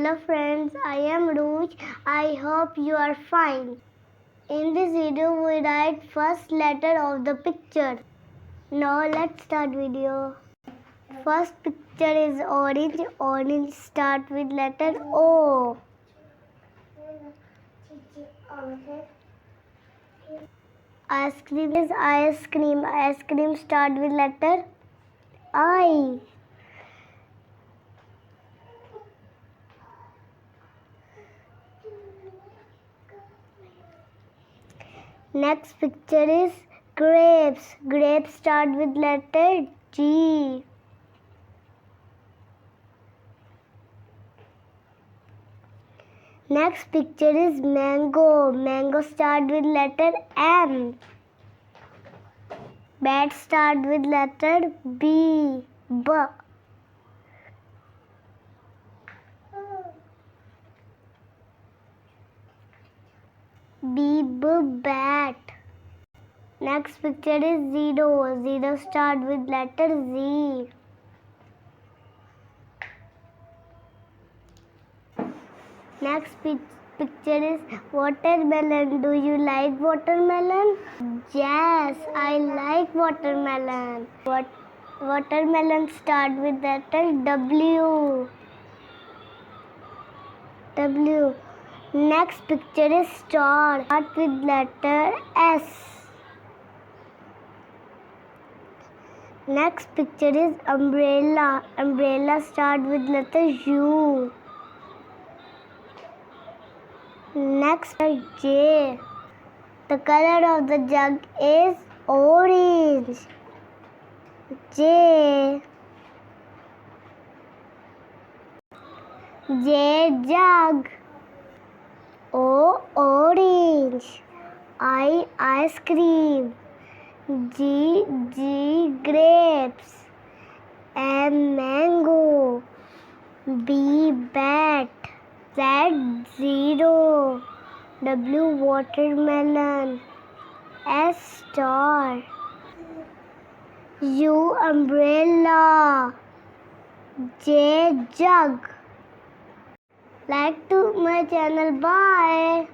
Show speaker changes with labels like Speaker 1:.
Speaker 1: Hello friends, I am Ruj. I hope you are fine. In this video, we write first letter of the picture. Now let's start video. First picture is orange. Orange start with letter O. Ice cream is ice cream. Ice cream start with letter I. Next picture is grapes. Grapes start with letter G. Next picture is mango. Mango start with letter M. Bat start with letter B. B. Bat. Next picture is zero. Zero start with letter Z. Next picture is watermelon. Do you like watermelon? Yes, I like watermelon. Watermelon start with letter W. W. Next picture is star. Start with letter S. Next picture is umbrella. Umbrella start with letter U. Next is J. The color of the jug is orange. J. Jug. O orange. I ice cream. G grapes. M mango. B bat. Z zero. W watermelon. S star. U umbrella. J jug. Like to my channel. Bye.